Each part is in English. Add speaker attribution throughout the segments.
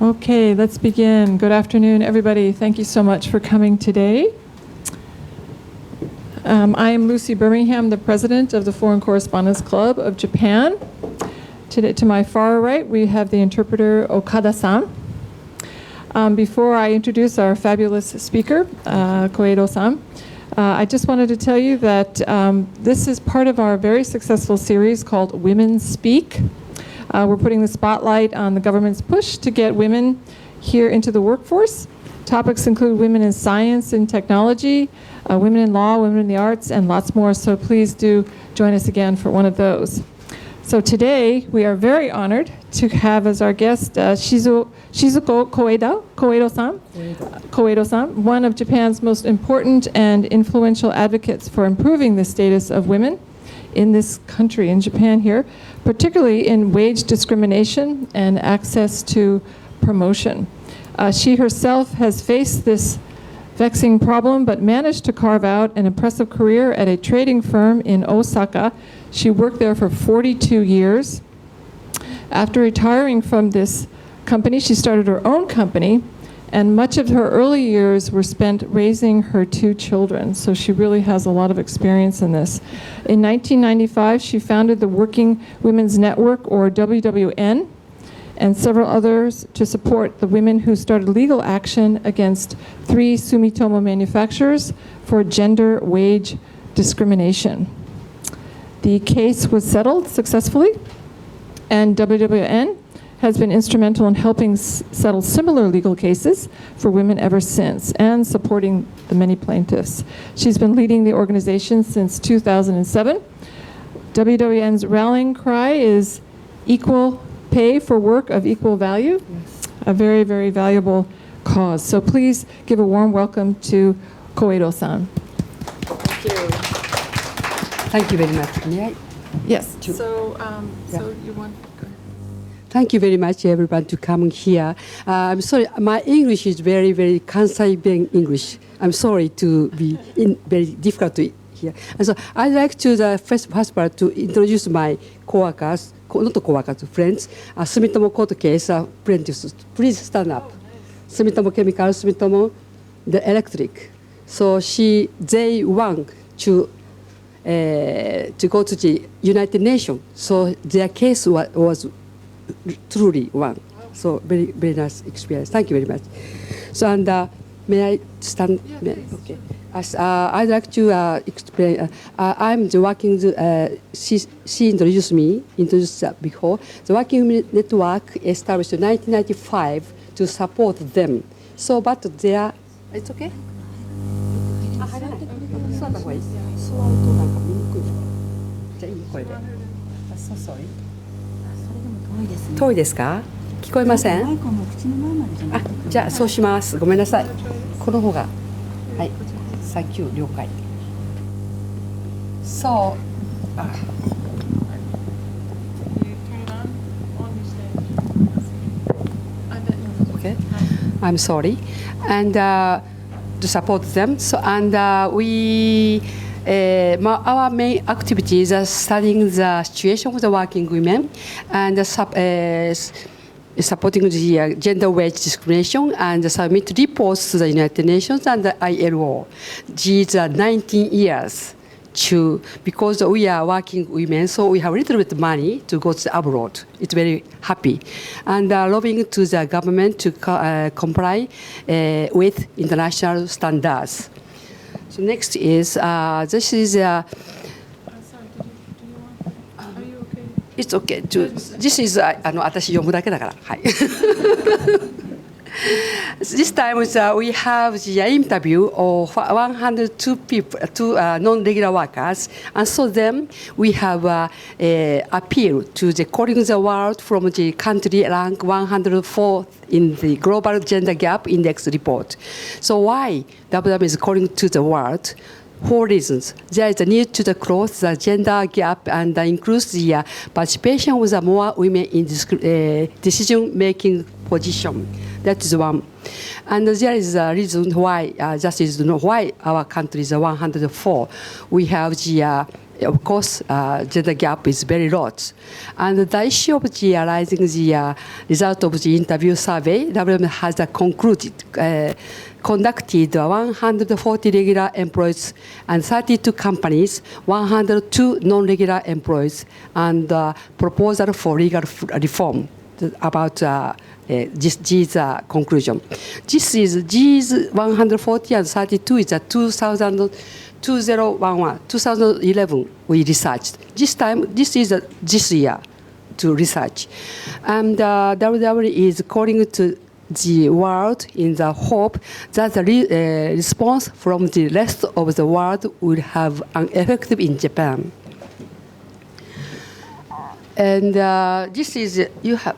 Speaker 1: Okay, let's begin. Good afternoon, everybody. Thank you so much for coming today. I am Lucy Birmingham, the president of the Foreign Correspondents Club of Japan. Today, to my far right, we have the interpreter Okada-san. Before I introduce our fabulous speaker, Koedo-san, I just wanted to tell you that this is part of our very successful series called Women Speak. We're putting the spotlight on the government's push to get women here into the workforce. Topics include women in science and technology, women in law, women in the arts, and lots more. So please do join us again for one of those. So today, we are very honored to have as our guest Shizuko Koedo-san, one of Japan's most important and influential advocates for improving the status of women in this country, in Japan here, particularly in wage discrimination and access to promotion. She herself has faced this vexing problem, but managed to carve out an impressive career at a trading firm in Osaka. She worked there for 42 years. After retiring from this company, she started her own company, and much of her early years were spent raising her two children. So she really has a lot of experience in this. In 1995, she founded the Working Women's Network, or WWN, and several others to support the women who started legal action against 3 Sumitomo manufacturers for gender wage discrimination. The case was settled successfully, and WWN has been instrumental in helping settle similar legal cases for women ever since, and supporting the many plaintiffs. She's been leading the organization since 2007. WWN's rallying cry is equal pay for work of equal value, a very, very valuable cause. So please give a warm welcome to Koedo-san.
Speaker 2: Thank you. Thank you very much. May I?
Speaker 1: Yes. So you want?
Speaker 2: Thank you very much, everyone, to come here. I'm sorry, my English is very, very Kansai English. I'm sorry to be very difficult to hear. And so I'd like to the first part to introduce my co-workers, not co-workers, friends. Sumitomo court case plaintiffs. Please stand up. Sumitomo Chemical, Sumitomo, the electric. So they won to go to the United Nations. So their case was truly won. So very, very nice experience. Thank you very much. So and may I stand?
Speaker 1: Yeah,
Speaker 2: okay. As I'd like to explain. I'm the working. She introduced before. The Working Network established in 1995 to support them. So, but they are. It's okay. So sorry. 遠いですか？聞こえません？あ、じゃあそうします。ごめんなさい。この方が、はい。サンキュー、了解。So, okay. I'm sorry, and to support them. So and our main activities are studying the situation of the working women and supporting the gender wage discrimination and submit reports to the United Nations and the ILO. These are 19 years because we are working women, so we have a little bit of money to go to abroad. It's very happy. And lobbying to the government to comply with international standards. So next is, this is,
Speaker 1: Sorry, do you want, are you okay?
Speaker 2: It's okay. This is, 私読むだけだから。はい。This time we have the interview of 102 people, two non-regular workers, and so then we have appeal to the calling the world from the country rank 104 in the Global Gender Gap Index report. So why WWN is calling to the world? 4 reasons. There is a need to close the gender gap and increase the participation with more women in decision-making position. That is one. And there is a reason why, that is why our country is 104. We have the of course, gender gap is very large. And the issue of the arising the result of the interview survey, WM has conducted 140 regular employees and 32 companies, 102 non-regular employees, and proposal for legal reform about this conclusion. This is these 140 and 32 is a 2011 we researched. This time, this is this year to research. And WW is calling to the world in the hope that the response from the rest of the world will have an effect in Japan. And this is, you have,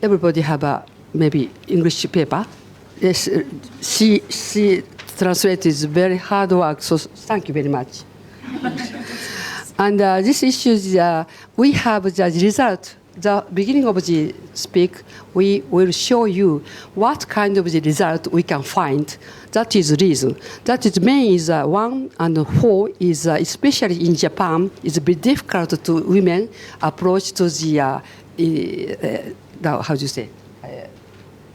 Speaker 2: everybody have a maybe English paper. Yes, she translate is very hard work, so thank you very much. And this issue is, we have the result. The beginning of the speak, we will show you what kind of the result we can find. That is the reason. That is main is 1 and 4 is especially in Japan is a bit difficult to women approach to the how do you say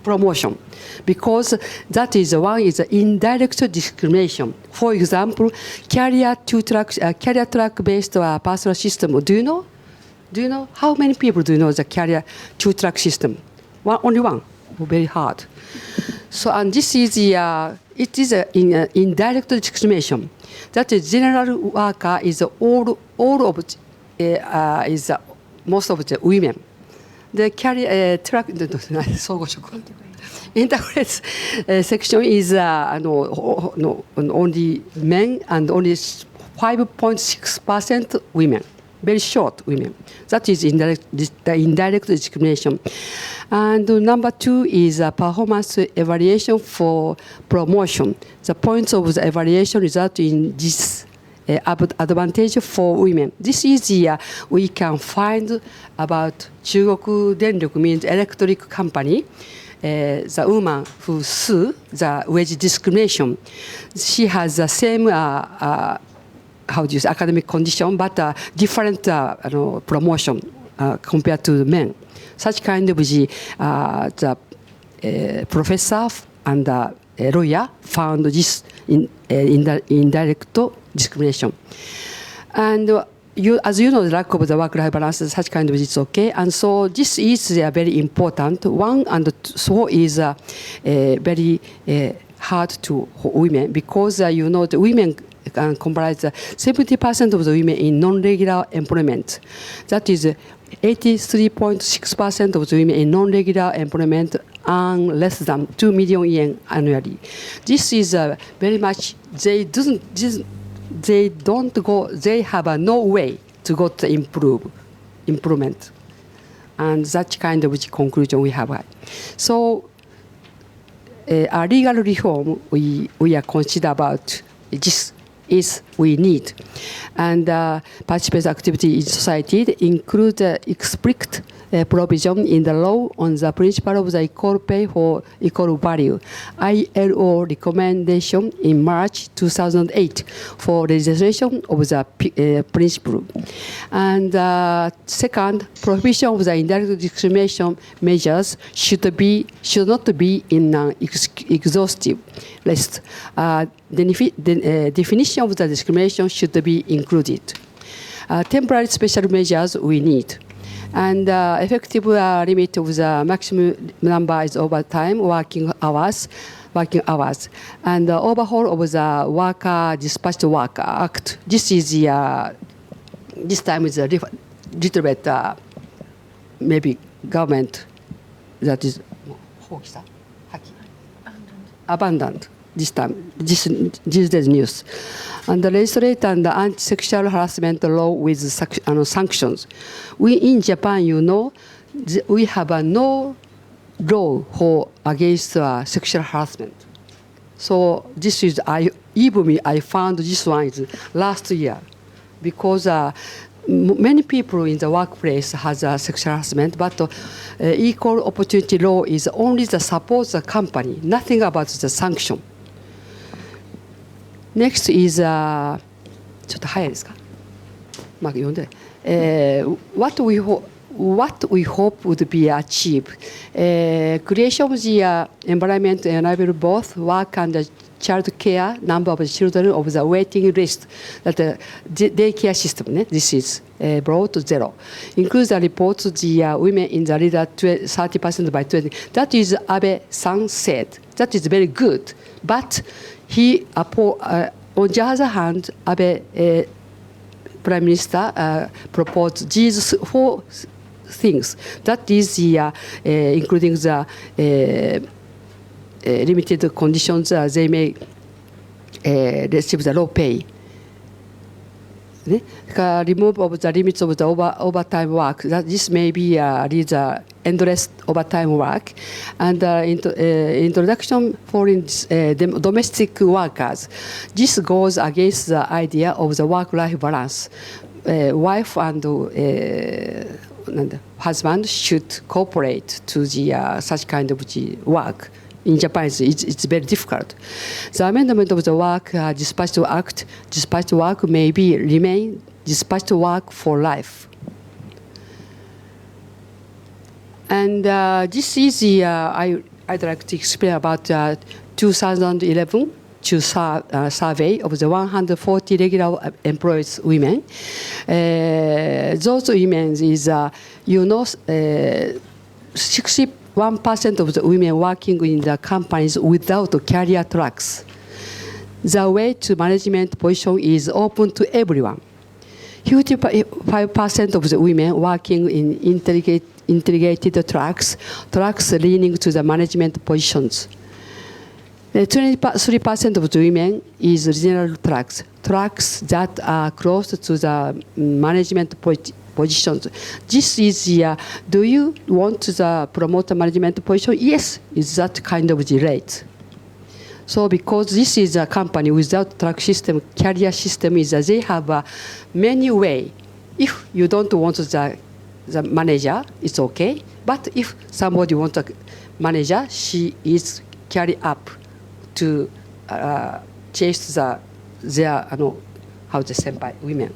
Speaker 2: promotion, because that is one is indirect discrimination. For example, career track based personal system. Do you know? Do you know how many people do you know the career two-track system? Only one. Very hard. So, and this is it is indirect discrimination. That is general worker is all of is most of the women. The career track integrated section is only men and only 5.6% women. Very short women. That is the indirect discrimination. And number 2 is performance evaluation for promotion. The points of the evaluation result in this advantage for women. This is we can find about Chugoku Denryoku means electric company. The woman who sue the wage discrimination, she has the same how do you say, academic condition, but different promotion compared to men. Such kind of the professor and lawyer found this in indirect discrimination. And as you know, the lack of the work-life balance, such kind of it's okay. And so this is very important. 1 and 4 is very hard to women because you know the women can comprise 70% of the women in non-regular employment. That is 83.6% of the women in non-regular employment earn less than 2 million yen annually. This is very much, they have no way to go to improvement. And that kind of conclusion we have. So a legal reform we are consider about this is we need. And participant activity in society include explicit provision in the law on the principle of the equal pay for equal value. ILO recommendation in March 2008 for legislation of the principle. And second, prohibition of the indirect discrimination measures should not be in an exhaustive list. The definition of the discrimination should be included. Temporary special measures we need. And effective limit of the maximum number is overtime working hours, and overhaul of the Worker Dispatched Worker Act. This is this time is a little bit maybe government that is abandoned. This time, this is news. And the legislate and the anti-sexual harassment law with sanctions. We in Japan, you know, we have no law for against sexual harassment. So this is I found this one is last year, because many people in the workplace has sexual harassment, but equal opportunity law is only the support the company, nothing about the sanction. Next is ちょっと早いですか what we hope would be achieved. Creation of the environment enable both work and child care number of children of the waiting list that the daycare system, this is brought to zero. Includes the report the women in the leader 30% by 20. That is Abe-san said. That is very good. But he, on the other hand, Abe Prime Minister proposed these 4 things. That is the, including the limited conditions, they may receive the low pay. Remove of the limits of the overtime work. That this may be endless overtime work, and introduction for domestic workers. This goes against the idea of the work-life balance. Wife and husband should cooperate to the such kind of the work. In Japan, it's very difficult. The amendment of the work dispatched act, dispatched work may be remain dispatched work for life. And this is the I'd like to explain about 2011 survey of the 140 regular employees women. Those women is 61% of the women working in the companies without career tracks. The way to management position is open to everyone. 55% of the women working in integrated tracks leading to the management positions. 23% of the women is regional tracks that are close to the management positions. This is do you want to promote a management position? Yes, it's that kind of the rate. So because this is a company without track system, career system is they have many way. If you don't want the manager, it's okay. But if somebody wants a manager, she is carry up to chase their how to say by women.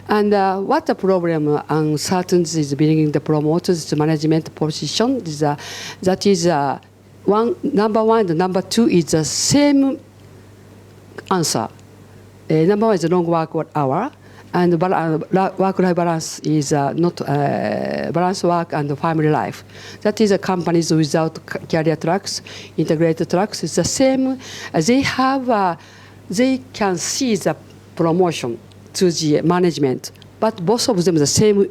Speaker 2: And what the problem uncertainty is bringing the promoters to management position is that is number one and number two is the same answer. Number one is the long work hour, and work-life balance is not balance work and family life. That is companies without career tracks, integrated tracks. It's the same. They have they can see the promotion to the management, but both of them the same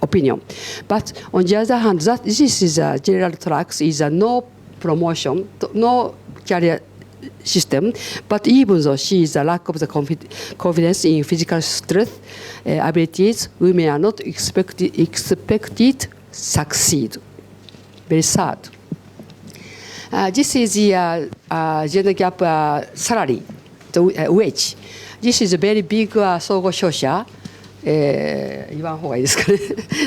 Speaker 2: opinion. But on the other hand, this is general tracks is no promotion, no career system. But even though she is a lack of the confidence in physical strength, abilities, women are not expected succeed. Very sad. This is the gender gap salary, the wage. This is a very big 総合商社。言わん方がいいですかね。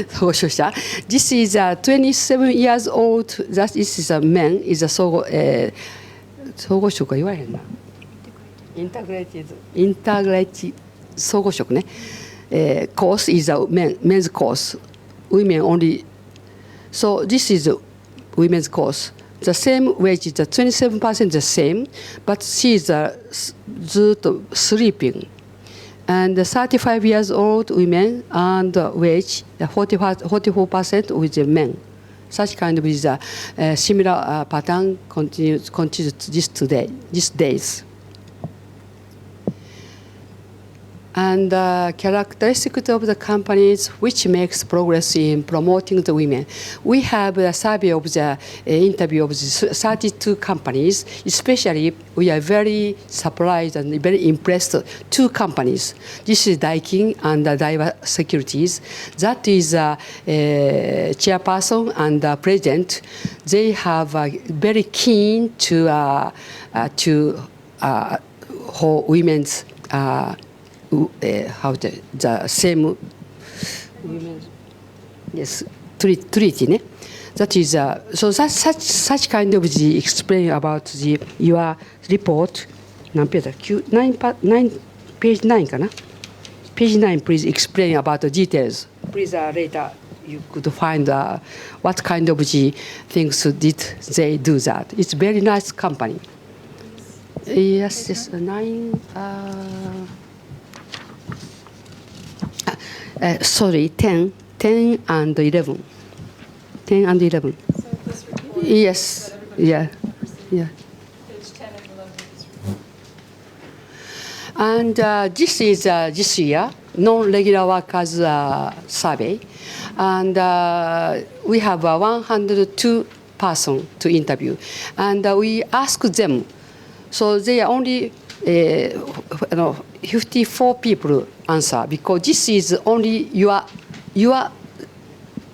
Speaker 2: 総合商社。This is 27 years old. That is a man. Is a 総合職は言わへんな。インタグレーティ総合職ね。Course is a men's course. Women only. So this is a women's course. The same wage is 27% the same, but she is sleeping. And 35 years old women and wage 44% with the men. Such kind of is a similar pattern continues these days. And characteristics of the companies which makes progress in promoting the women. We have a survey of the interview of the 32 companies. Especially, we are very surprised and very impressed. 2 companies. This is Daikin and Daiwa Securities. That is chairperson and president. They have very keen to hold women's. How the same yes treaty ne? That is so such kind of the explain about the your report 何ページだ9 9 page 9かな page 9, please explain about the details. Please later you could find what kind of things did they do that. It's very nice company. Yes, yes, 9. Sorry, 10 and 11. 10 and 11.
Speaker 1: So this report.
Speaker 2: Yes, yeah, yeah.
Speaker 1: Page 10 and 11.
Speaker 2: And this is this year non-regular workers survey, and we have 102 persons to interview, and we ask them. So they are only 54 people answer because this is only your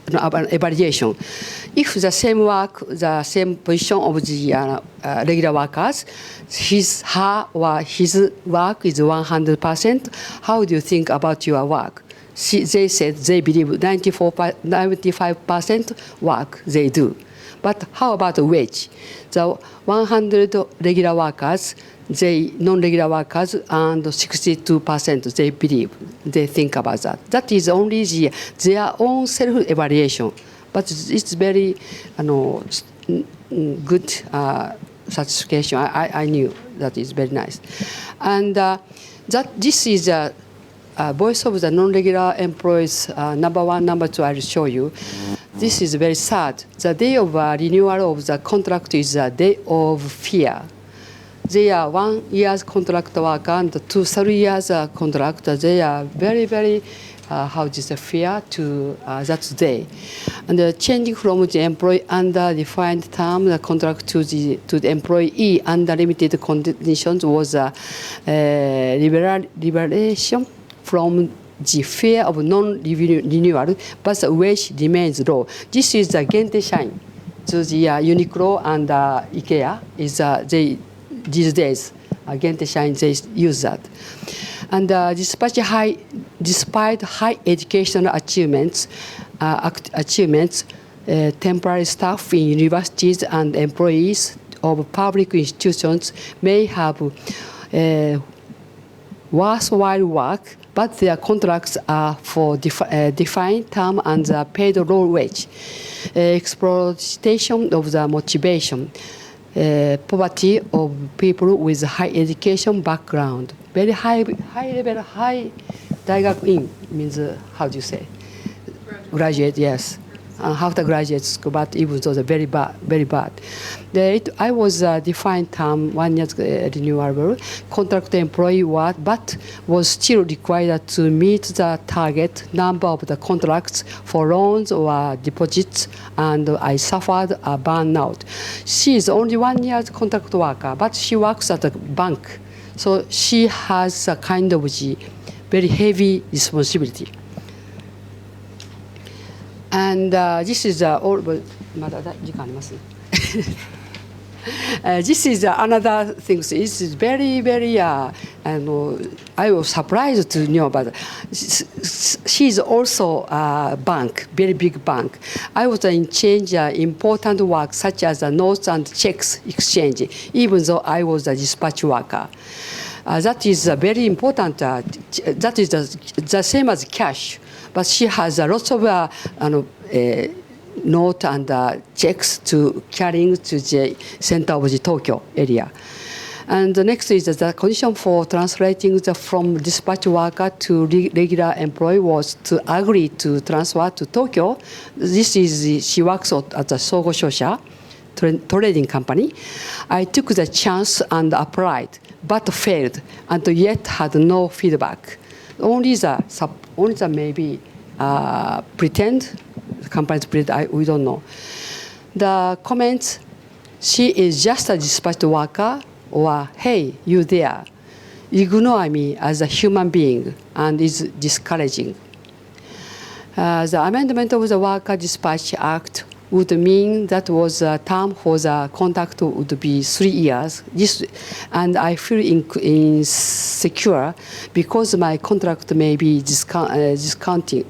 Speaker 2: evaluation. If the same work, the same position of the regular workers, her or his work is 100%, how do you think about your work? They said they believe 95% work they do. But how about the wage? The 100 regular workers, non-regular workers, and 62% they believe, they think about that. That is only their own self-evaluation. But it's very good satisfaction. I knew that is very nice. And this is a voice of the non-regular employees, number 1, number 2, I will show you. This is very sad. The day of renewal of the contract is a day of fear. They are 1 year's contract worker and 2-3 years contract. They are very, very fear to that day. And changing from the employee under defined term the contract to the employee under limited conditions was a liberation from the fear of non-renewal, but the wage remains low. This is the Gente Shine. So the Uniqlo and IKEA is these days. Gente Shine, they use that. And despite high educational achievements, temporary staff in universities and employees of public institutions may have worthwhile work, but their contracts are for defined term and paid low wage. Exploitation of the motivation. Poverty of people with high education background. Very high level, high 大学院 means, how do you say? Graduate, yes. After graduate school, but even though they're very bad, very bad. I was defined term 1 year renewable, contract employee work, but was still required to meet the target number of the contracts for loans or deposits, and I suffered a burnout. She is only 1 year contract worker, but she works at a bank, so she has a kind of very heavy responsibility. And this is all. This is another thing. It's very, very. I was surprised to know, but she's also a bank, very big bank. I was in change important work such as notes and checks exchange, even though I was a dispatch worker. That is very important. That is the same as cash. But she has lots of note and checks to carrying to the center of the Tokyo area. And the next is the condition for translating from dispatch worker to regular employee was to agree to transfer to Tokyo. This is she works at the Sogo Shosha trading company. I took the chance and applied, but failed, and yet had no feedback. Only the maybe pretend, companies pretend, we don't know. The comments, she is just a dispatch worker, or hey, you there, ignore me as a human being, and is discouraging. The amendment of the Worker Dispatch Act would mean that was a term for the contract would be 3 years. And I feel insecure because my contract may be discontinued.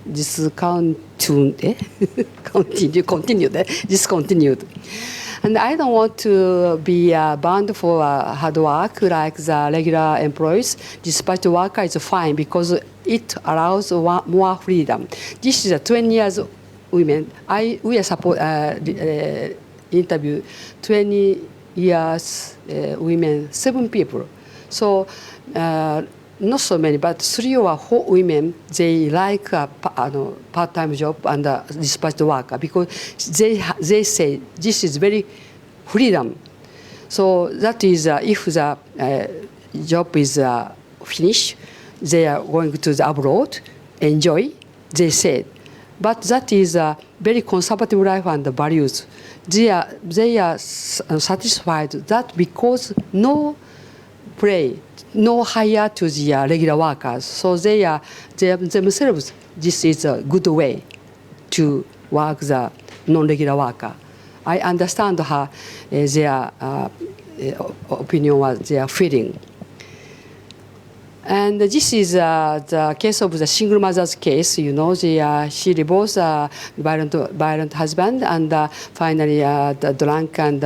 Speaker 2: And I don't want to be bound for hard work like the regular employees. Dispatch worker is fine because it allows more freedom. This is a 20 years women. We are interview 20 years women, 7 people. So not so many, but 3 or 4 women, they like a part-time job and dispatched worker because they say this is very freedom. So that is if the job is finished, they are going to the abroad, enjoy, they said. But that is a very conservative life and values. They are satisfied that because no pay, no hire to the regular workers. So they themselves, this is a good way to work the non-regular worker. I understand her, their opinion, was their feeling. And this is the case of the single mother's case. You know, she divorced violent husband and finally the drunk and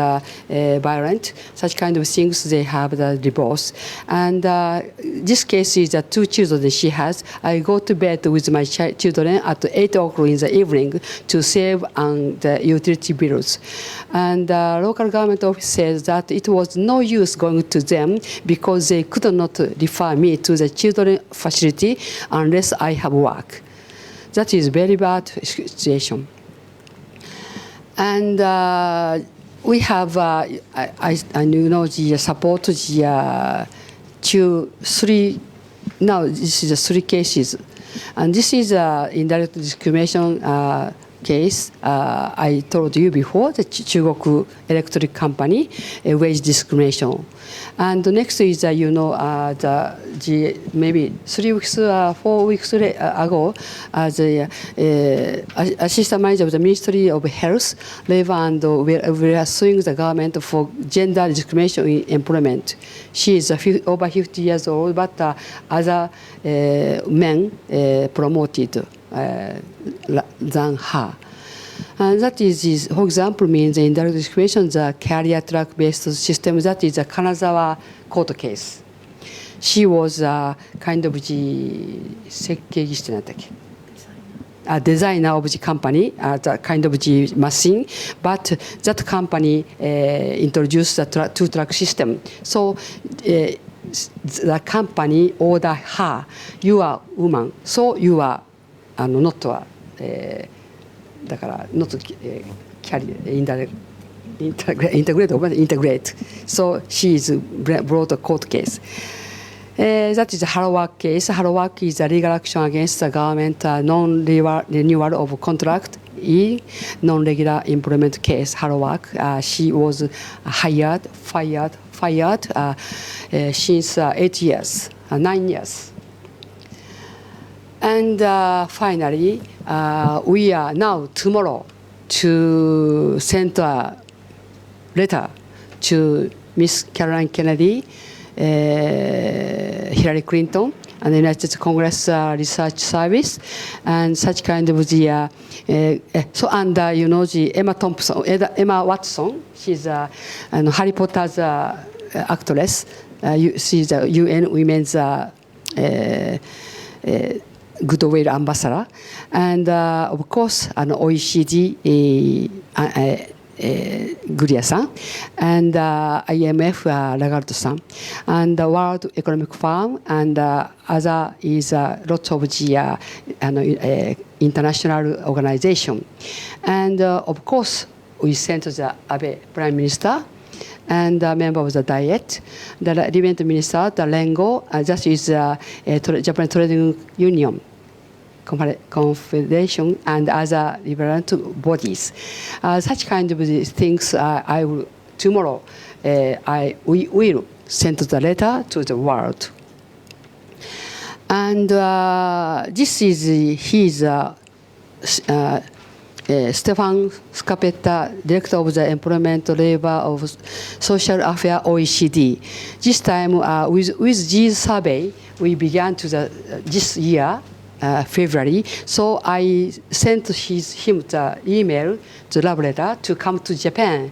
Speaker 2: violent. Such kind of things they have the divorce. And this case is 2 children that she has. I go to bed with my children at 8 o'clock in the evening to save on the utility bills. And local government office says that it was no use going to them because they could not refer me to the children facility unless I have work. That is very bad situation. And we have, the support the 3, now this is 3 cases. And this is indirect discrimination case. I told you before, the Chugoku Electric Company, wage discrimination. And the next is, maybe 3 weeks, 4 weeks ago, the assistant manager of the Ministry of Health, Labor and we are suing the government for gender discrimination in employment. She is over 50 years old, but other men promoted than her. And that is, for example, means the indirect discrimination, the career track-based system, that is a Kanazawa court case. She was kind of the a designer of the company, the kind of the machine, but that company introduced the 2-track system. So the company ordered her, you are woman, so you are not not integrate. So she is brought a court case. That is a Hello Work case. Hello Work is a legal action against the government non-renewal of contract in non-regular employment case. Hello Work. She was fired since 8 years, 9 years. And finally, we are now tomorrow to send a letter to Miss Caroline Kennedy, Hillary Clinton, and the United States Congress Research Service, and such kind of the the Emma Watson, she's Harry Potter's actress. She's a UN Women's Goodwill Ambassador, and of course an OECD Guria-san, and IMF Lagarde-san, and the World Economic Forum, and other is lots of the international organization. And of course, we sent the Abe Prime Minister and a member of the Diet, the Development Minister, the Rengo, that is Japan Trading Union, Confederation, and other liberal bodies. Such kind of things I will, tomorrow, we will send the letter to the world. And this is his Stefan Scapetta, Director of the Employment, Labor of Social Affairs, OECD. This time, with this survey, we began to this year, February. So I sent him the email, the love letter, to come to Japan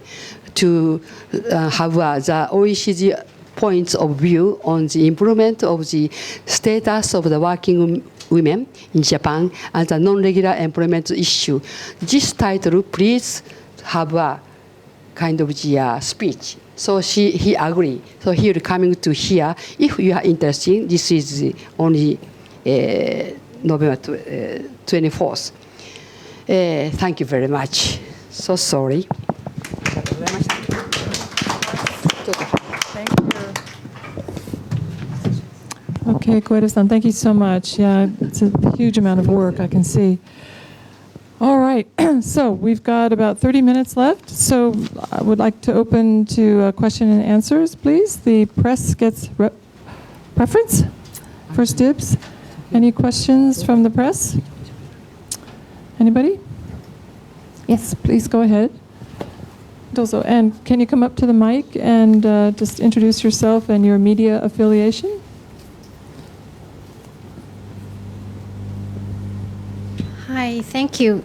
Speaker 2: to have the OECD points of view on the improvement of the status of the working women in Japan and the non-regular employment issue. This title, please have a kind of the speech. So he agreed. So he will coming to here. If you are interested, this is only November 24th. Thank you very much. So sorry.
Speaker 1: Thank you. Okay, Koedo-san, thank you so much. Yeah, it's a huge amount of work, I can see. All right, so we've got about 30 minutes left. So I would like to open to question and answers, please. The press gets preference? First dibs. Any questions from the press? Anybody? Yes, please go ahead. Dozo. And can you come up to the mic and just introduce yourself and your media affiliation?
Speaker 3: Hi, thank you.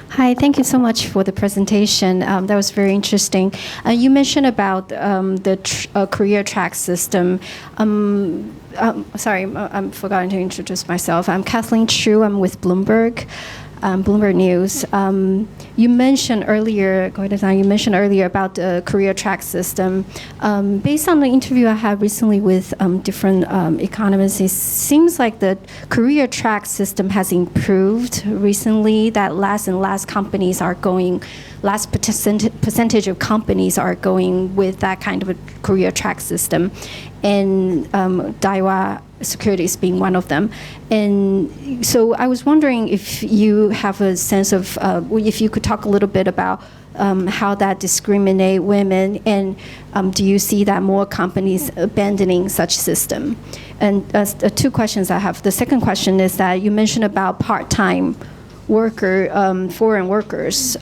Speaker 3: Hi, thank you so much for the presentation. That was very interesting. You mentioned about the career track system. Sorry, I'm forgotten to introduce myself. I'm Kathleen Chu. I'm with Bloomberg. Bloomberg News. You mentioned earlier, about the career track system. Based on the interview I had recently with different economists, it seems like the career track system has improved recently. That last percentage of companies are going with that kind of a career track system, and Daiwa Securities being one of them. And so I was wondering if you have a sense of, if you could talk a little bit about how that discriminate women, and do you see that more companies abandoning such system? And two questions I have. The second question is that you mentioned about part-time foreign workers,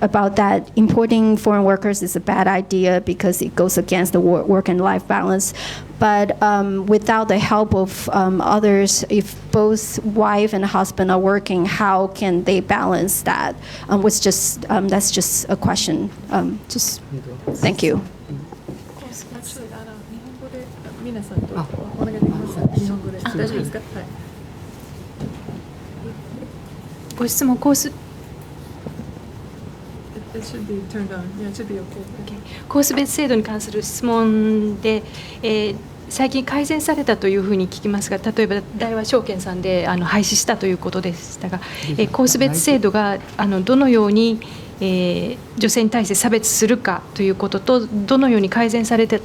Speaker 3: about that importing foreign workers is a bad idea because it goes against the work and life balance. But without the help of others, if both wife and husband are working, how can they balance that? That's just a question. Thank you.
Speaker 4: ご質問コース
Speaker 1: It should be turned on. Yeah, it should be okay.
Speaker 4: コース別制度に関する質問で、最近改善されたというふうに聞きますが、例えば大和証券さんで廃止したということでしたが、コース別制度がどのように、女性に対して差別するかということと、どのように改善されて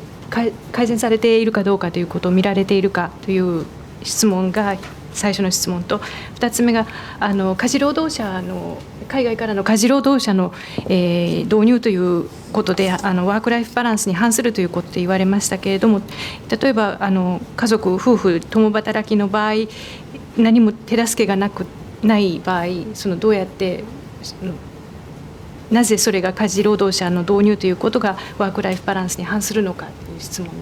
Speaker 4: いるかどうかということを見られているかという質問が最初の質問と、2つ目が家事労働者の海外からの家事労働者の、導入ということでワークライフバランスに反するということで言われましたけれども、例えば家族夫婦共働きの場合、何も手助けがない場合、どうやってなぜそれが家事労働者の導入ということがワークライフバランスに反するのかという質問
Speaker 2: に。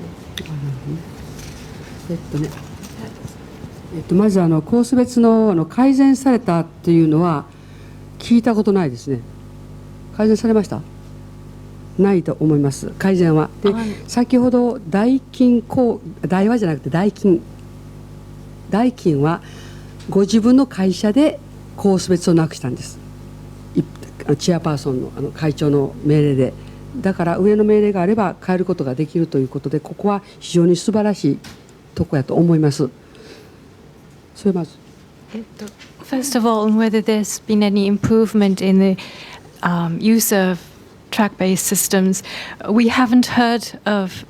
Speaker 2: まずコース別の改善されたというのは聞いたことないですね。改善されました？ないと思います、改善は。で、先ほど大和じゃなくて代金はご自分の会社でコース別をなくしたんです。チェアパーソンの会長の命令で。だから上の命令があれば変えることができるということで、ここは非常に素晴らしいとこやと思います。それまず。
Speaker 4: First of all, whether there's been any improvement in the use of track-based systems, we haven't heard of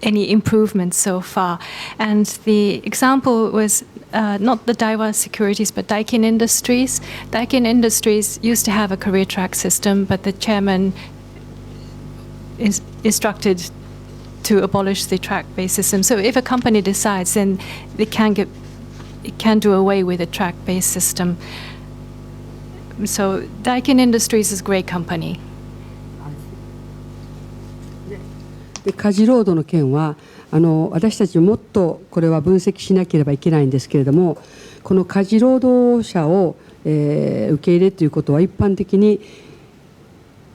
Speaker 4: any improvements so far. And the example was not the Daiwa Securities, but Daikin Industries. Daikin Industries used to have a career track system, but the chairman is instructed to abolish the track-based system. So if a company decides, then it can do away with a track-based system. So Daikin Industries is a great company.
Speaker 2: で家事労働の件は私たちもっとこれは分析しなければいけないんですけれども、この家事労働者を、受け入れということは一般的に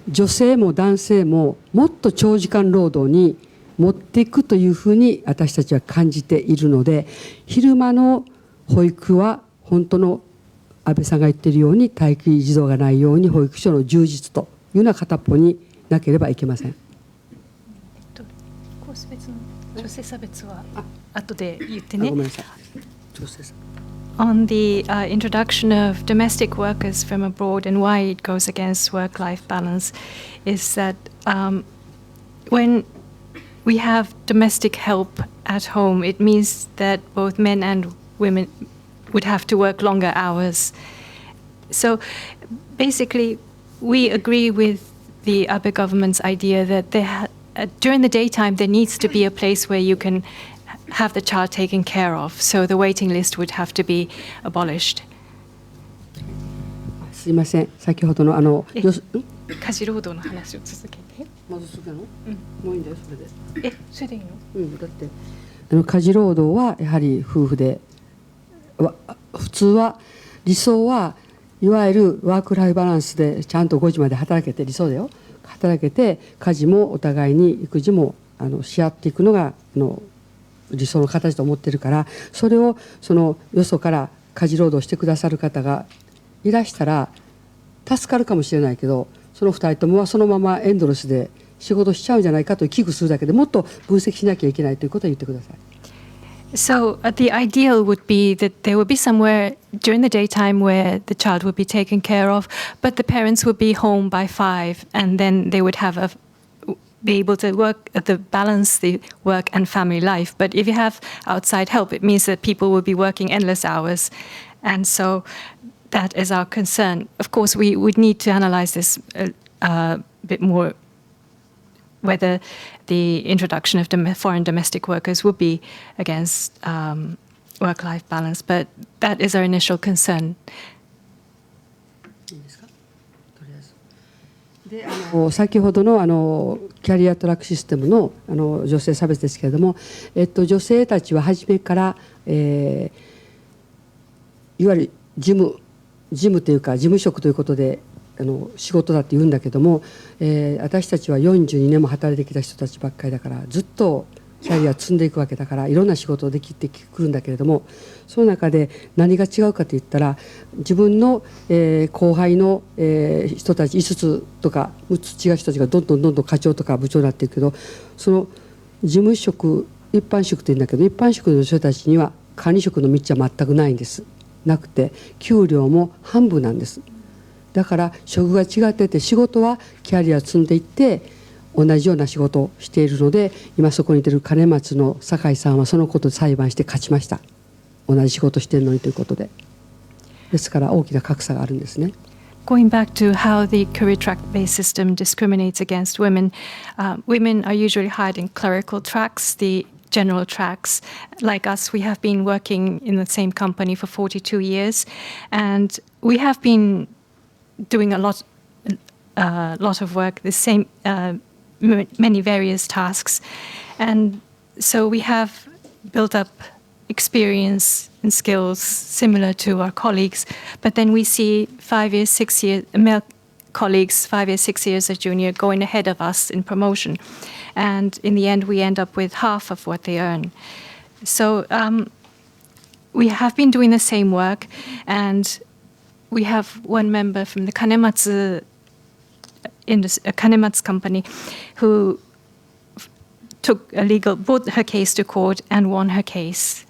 Speaker 2: 女性も男性ももっと長時間労働に持ってっていくというふうに私たちは感じているので、昼間の保育は本当の安倍さんが言っているように待機児童がないように保育所の充実というような片っぽになければいけません。
Speaker 4: コース別の女性差別は後で言ってね。
Speaker 2: ごめんなさい。女性差別。
Speaker 4: On the introduction of domestic workers from abroad and why it goes against work-life balance is that when we have domestic help at home, it means that both men and women would have to work longer hours. So basically, we agree with the Abe government's idea that during the daytime there needs to be a place where you can have the child taken care of. So the waiting list would have to be abolished.
Speaker 2: すいません。先ほどの
Speaker 4: 家事労働の話を続けて。
Speaker 2: まず続けの？もういいんだよそれで。
Speaker 4: それでいいの？
Speaker 2: だって家事労働はやはり夫婦で普通は理想はいわゆるワークライフバランスでちゃんと5時まで働けて理想だよ。働けて家事もお互いに育児もし合っていくのが理想の形と思ってるから、それをよそから家事労働してくださる方がいらしたら助かるかもしれないけど、その2人ともはそのままエンドレスで仕事しちゃうんじゃないかと危惧するだけで、もっと分析しなきゃいけないということを言ってください。
Speaker 4: So the ideal would be that there would be somewhere during the daytime where the child would be taken care of, but the parents would be home by 5, and then they would be able to balance the work and family life. But if you have outside help, it means that people will be working endless hours, and so that is our concern. Of course, we would need to analyze this a bit more, whether the introduction of foreign domestic workers would be against work-life balance, but that is our initial concern.
Speaker 2: で先ほどのキャリアトラックシステムの女性差別ですけれども、女性たちは初めから、いわゆる事務というか事務職ということで仕事だって言うんだけども、私たちは42年も働いてきた人たちばっかりだから、ずっとキャリア積んでいくわけだから、いろんな仕事をできてくるんだけれども、その中で何が違うかといったら、自分の、後輩の、人たち5つとか6つ違う人たちがどんどん課長とか部長になっていくけど、その事務職一般職というんだけど、一般職の人たちには管理職の道は全くないんです。なくて給料も半分なんです。だから職が違ってて、仕事はキャリアを積んでいって同じような仕事をしているので、今そこにいてる金松の酒井さんはそのことで裁判して勝ちました。同じ仕事してるのにということで。ですから大きな格差があるんですね。
Speaker 4: Going back to how the career track-based system discriminates against women, women are usually hired in clerical tracks, the general tracks. Like us, we have been working in the same company for 42 years, and we have been doing a lot of work, the same many various tasks, and so we have built up experience and skills similar to our colleagues. But then we see 5 years, 6 years male colleagues 5 years, 6 years as junior going ahead of us in promotion, and in the end we end up with half of what they earn. So we have been doing the same work, and we have one member from the Kanematsu company who brought her case to court and won her case.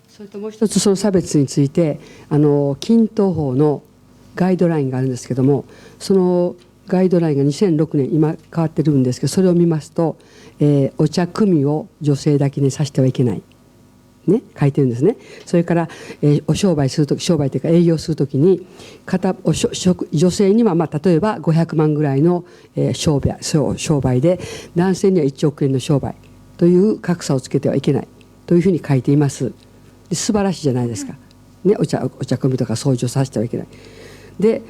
Speaker 2: それともう一つ、その差別について均等法のガイドラインがあるんですけども、そのガイドラインが2006年今変わってるんですけど、それを見ますと、お茶組を女性だけにさせてはいけない、ね、書いてるんですね。それから、お商売するとき、商売というか営業するときに女性には例えば500万ぐらいの、商売で、男性には1億円の商売という格差をつけてはいけないというふうに書いています。で素晴らしいじゃないですか、ね、お茶組とか掃除をさせてはいけない。で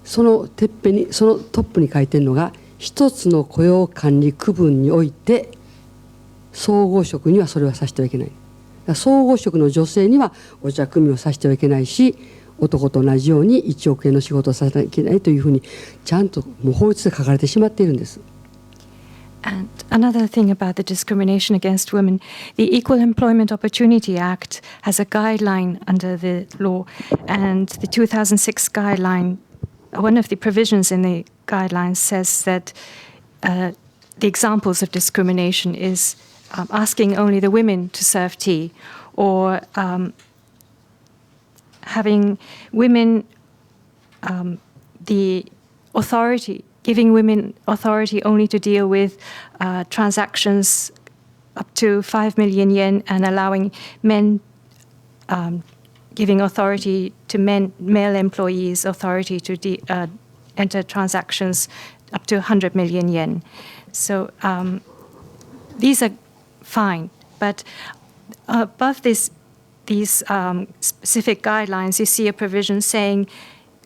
Speaker 2: そのてっぺんに、そのトップに書いてるのが、一つの雇用管理区分において総合職にはそれはさせてはいけない。総合職の女性にはお茶組をさせてはいけないし、男と同じように1億円の仕事をさせてはいけないというふうにちゃんともう法律で書かれてしまっているんです。
Speaker 4: And another thing about the discrimination against women, the Equal Employment Opportunity Act has a guideline under the law, and the 2006 guideline, one of the provisions in the guidelines says that the examples of discrimination is asking only the women to serve tea, or having women the authority, giving women authority only to deal with transactions up to 5 million yen, and allowing men, giving authority to male employees authority to enter transactions up to 100 million yen. So these are fine, but above these specific guidelines, you see a provision saying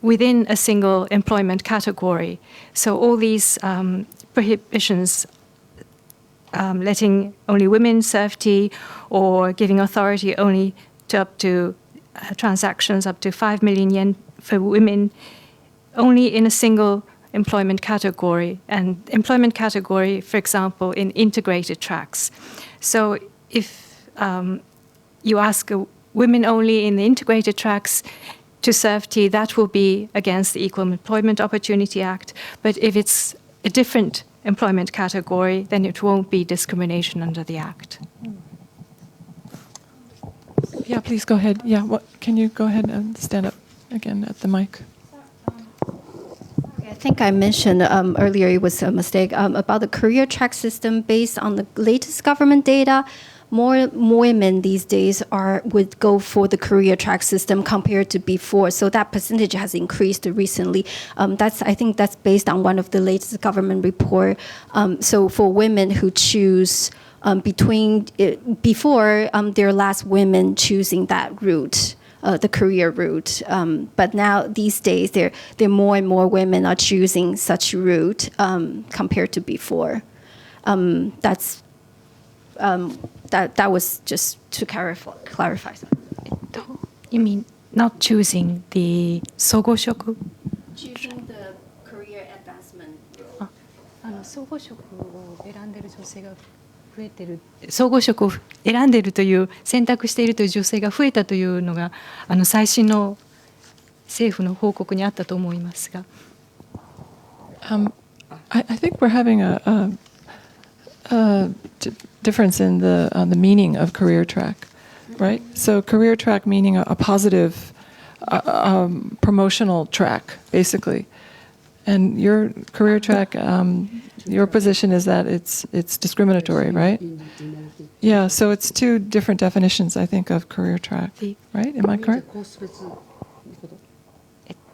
Speaker 4: within a single employment category. So all these prohibitions, letting only women serve tea, or giving authority only to up to transactions up to 5 million yen for women, only in a single employment category. And employment category, for example, in integrated tracks. So if you ask women only in the integrated tracks to serve tea, that will be against the Equal Employment Opportunity Act. But if it's a different employment category, then it won't be discrimination under the Act.
Speaker 1: Yeah, please go ahead. Yeah, can you go ahead and stand up again at the mic?
Speaker 3: I think I mentioned earlier, it was a mistake, about the career track system. Based on the latest government data, more women these days would go for the career track system compared to before. So that percentage has increased recently. I think that's based on one of the latest government report. So for women who choose before, there are less women choosing that route. The career route, but now these days there more and more women are choosing such route compared to before. That was just to clarify.
Speaker 4: You mean not choosing the 総合職?
Speaker 3: Choosing the career advancement.
Speaker 4: 総合職を選んでる女性が増えてる、総合職を選んでいるという、選択しているという女性が増えたというのが最新の政府の報告にあったと思いますが。
Speaker 1: I think we're having a difference in the meaning of career track, right? So career track meaning a positive promotional track, basically. And your career track, your position is that it's discriminatory, right? Yeah, so it's two different definitions, I think, of career track, right? Am I correct?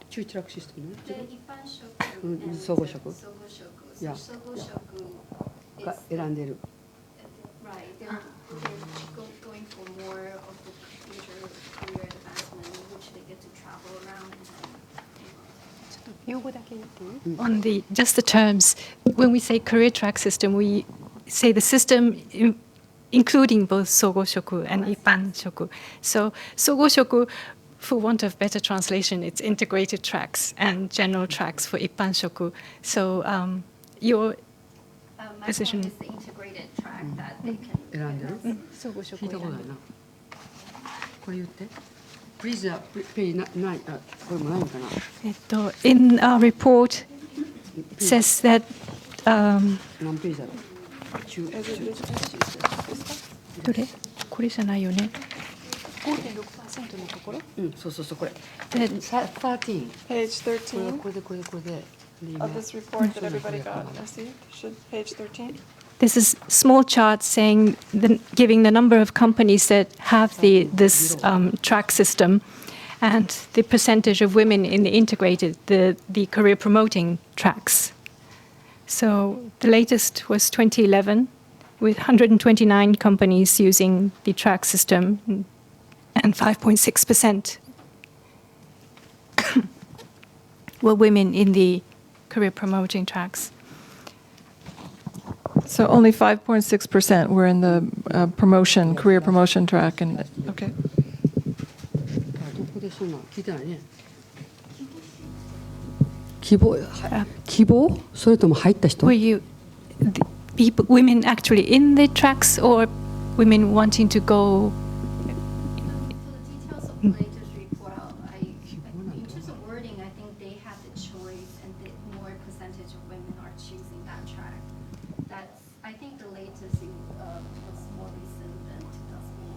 Speaker 2: 中トラックシステムね。総合職。いや。が選んでる。
Speaker 3: Right, they're going for more of the future career advancement, which they get to travel around.
Speaker 4: On just the terms, when we say career track system, we say the system including both 総合職 and 一般職. So 総合職, for want of better translation, it's integrated tracks and general tracks for 一般職. So your position.
Speaker 3: My point is the integrated track that they can.
Speaker 2: 選んでる。
Speaker 4: 総合職
Speaker 2: 聞いたことないな。これ言って。Please pay ない、これもないんかな。
Speaker 4: In our report, says that
Speaker 2: 何ページだろう。
Speaker 4: どれ？これじゃないよね。5.6% のところ？
Speaker 2: うん、そうそうそうこれ。
Speaker 1: Page
Speaker 2: 13。
Speaker 1: 13
Speaker 2: これで。
Speaker 1: of this report that everybody got received. Should page 13?
Speaker 4: This is small chart saying giving the number of companies that have this track system, and the percentage of women in the integrated the career promoting tracks. So the latest was 2011, with 129 companies using the track system, and 5.6% were women in the career promoting tracks.
Speaker 1: So only 5.6% were in the career promotion track, and okay.
Speaker 2: どこでそんな聞いてないね。希望それとも入った人？
Speaker 4: Were you women actually in the tracks or women wanting to go?
Speaker 3: For the details of the latest report, in terms of wording, I think they have the choice and the more percentage of women are choosing that track. I think the latest was more recent than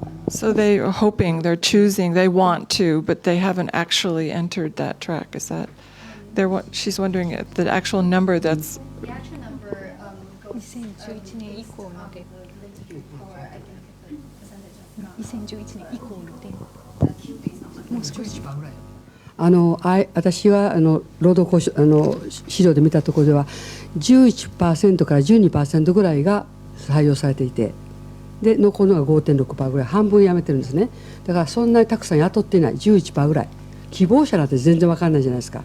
Speaker 3: 2001.
Speaker 1: So they are hoping, they're choosing, they want to, but they haven't actually entered that track. Is that? She's wondering if the actual number that's.
Speaker 3: The actual number goes
Speaker 4: 2011年以降ので
Speaker 3: the latest report, I think the percentage of
Speaker 4: 2011年以降ので
Speaker 3: もう少し
Speaker 2: 私は労働交渉資料で見たところでは 11% から 12% ぐらいが採用されていて、で残るのが 5.6% ぐらい、半分辞めてるんですね。だからそんなにたくさん雇っていない 11% ぐらい、希望者なんて全然分からないじゃないですか。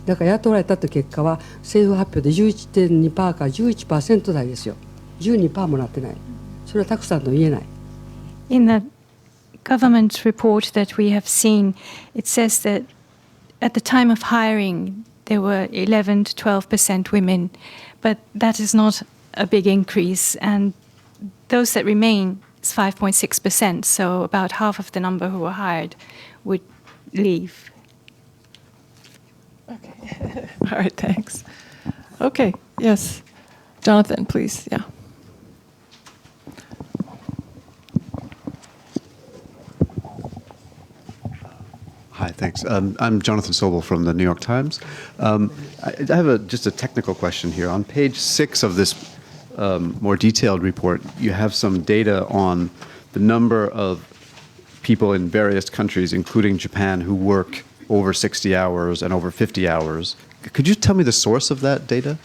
Speaker 2: だから雇われたという結果は政府発表で 11.2% から 11% 台ですよ。 12% もなってない。それはたくさんと言えない。
Speaker 4: In the government report that we have seen, it says that at the time of hiring, there were 11 to 12% women, but that is not a big increase, and those that remain is 5.6%, so about half of the number who were hired would leave.
Speaker 1: Okay. All right, thanks. Okay, yes. Jonathan, please, yeah.
Speaker 5: Hi, thanks. I'm Jonathan Sobel from the New York Times. I have just a technical question here. On page 6 of this more detailed report, you have some data on the number of people in various countries, including Japan, who work over 60 hours and over 50 hours. Could you tell me the source of that data?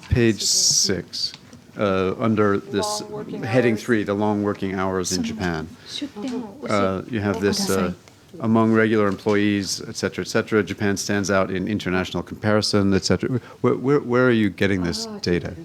Speaker 5: Page 6. Under this heading 3, the long working hours in Japan. You have this among regular employees, et cetera, Japan stands out in international comparison, et cetera. Where are you getting this data?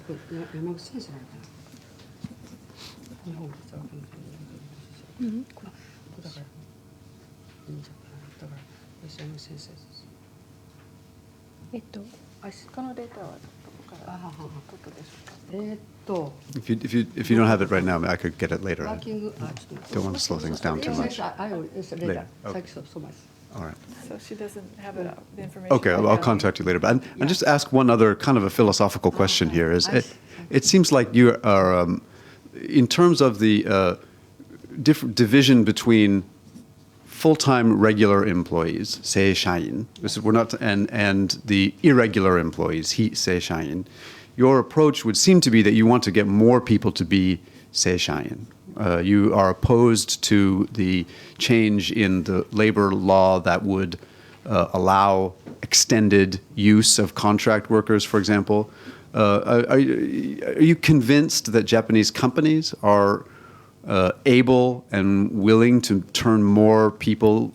Speaker 5: If you don't have it right now, I could get it later. I don't want to slow things down too much. Later. Okay. All right.
Speaker 1: So she doesn't have it, the information.
Speaker 5: Okay, I'll contact you later. But I'll just ask one other kind of a philosophical question here. It seems like you are, in terms of the division between full-time regular employees, seishain, and the irregular employees, seishain, your approach would seem to be that you want to get more people to be seishain. You are opposed to the change in the labor law that would allow extended use of contract workers, for example. Are you convinced that Japanese companies are able and willing to turn more people,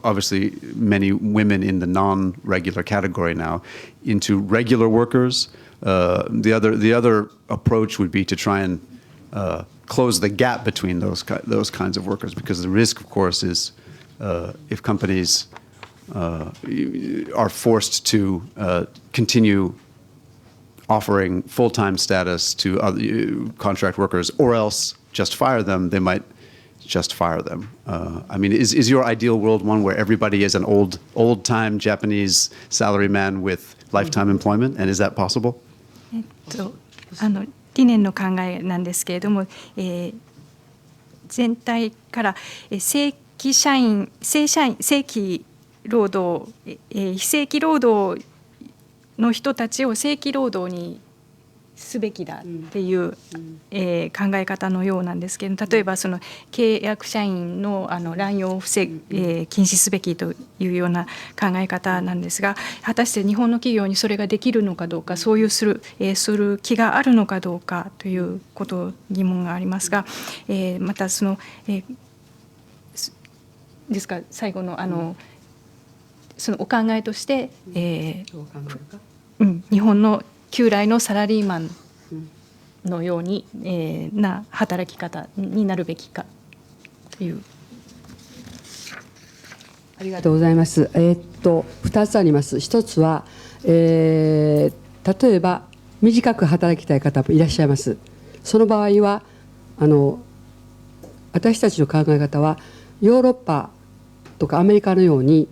Speaker 5: obviously many women in the non-regular category now, into regular workers? The other approach would be to try and close the gap between those kinds of workers, because the risk, of course, is if companies are forced to continue offering full-time status to other contract workers, or else just fire them, they might just fire them. I mean, is your ideal world one where everybody is an old-time Japanese salaryman with lifetime employment, and is that possible?
Speaker 4: 理念の考えなんですけれども、全体から正規労働、非正規労働の人たちを正規労働にすべきだっていう、考え方のようなんですけど、例えばその契約社員の乱用を禁止すべきというような考え方なんですが、果たして日本の企業にそれができるのかどうか、そういうする気があるのかどうかということ疑問がありますが、またその、ですから最後のそのお考えとして、日本の旧来のサラリーマンのように、な働き方になるべきかという。
Speaker 2: ありがとうございます。2つあります。1つは、例えば短く働きたい方もいらっしゃいます。その場合は私たちの考え方はヨーロッパとかアメリカのように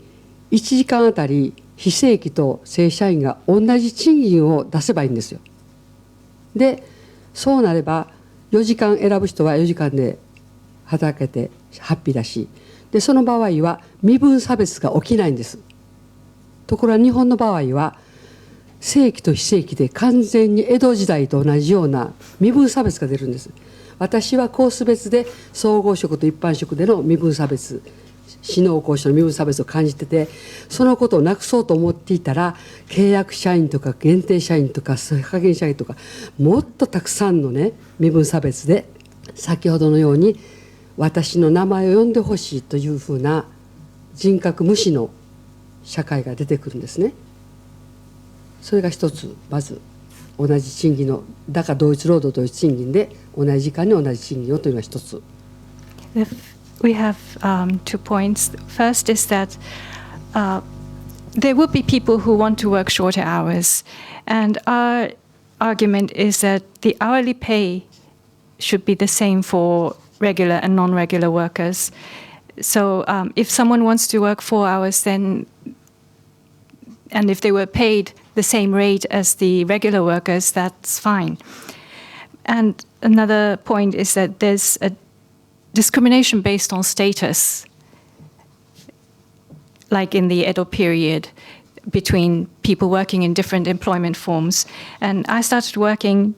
Speaker 2: 1時間あたり非正規と正社員が同じ賃金を出せばいいんですよ。でそうなれば4時間選ぶ人は4時間で働けてハッピーだし、でその場合は身分差別が起きないんです。ところが日本の場合は正規と非正規で完全に江戸時代と同じような身分差別が出るんです。私はコース別で総合職と一般職での身分差別、士農工士の身分差別を感じてて、そのことをなくそうと思っていたら契約社員とか限定社員とか非課限社員とかもっとたくさんのね身分差別で、先ほどのように私の名前を呼んでほしいというふうな人格無視の社会が出てくるんですね。それが一つ、まず同じ賃金の、だから同一労働同一賃金で同じ時間に同じ賃金をというのが一つ。
Speaker 4: We have 2 points. First is that there will be people who want to work shorter hours, and our argument is that the hourly pay should be the same for regular and non-regular workers. So if someone wants to work 4 hours, then, and if they were paid the same rate as the regular workers, that's fine. And another point is that there's a discrimination based on status, like in the Edo period, between people working in different employment forms. And I started working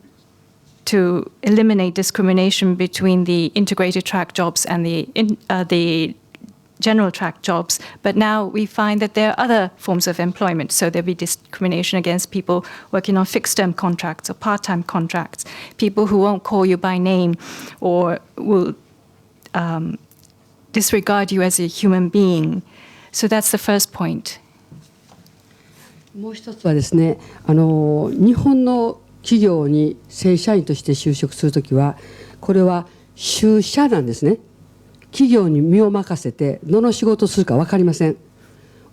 Speaker 4: to eliminate discrimination between the integrated track jobs and the general track jobs. But now we find that there are other forms of employment. So there'll be discrimination against people working on fixed-term contracts or part-time contracts, people who won't call you by name or will disregard you as a human being. So that's the first point.
Speaker 2: もう一つはですね、日本の企業に正社員として就職するときは、これは就社なんですね。企業に身を任せてどの仕事をするか分かりません。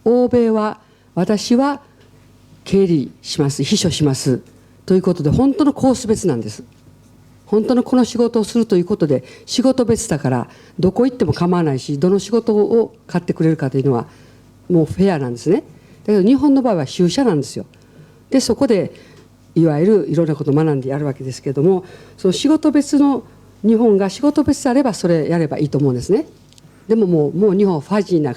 Speaker 2: 欧米は私は経理します、秘書しますということで本当のコース別なんです。本当のこの仕事をするということで仕事別だからどこ行っても構わないし、どの仕事を買ってくれるかというのはもうフェアなんですね。だけど日本の場合は就社なんですよ。でそこでいわゆるいろんなことを学んでやるわけですけれども、その仕事別の日本が仕事別であればそれやればいいと思うんですね。でももう日本はファジーな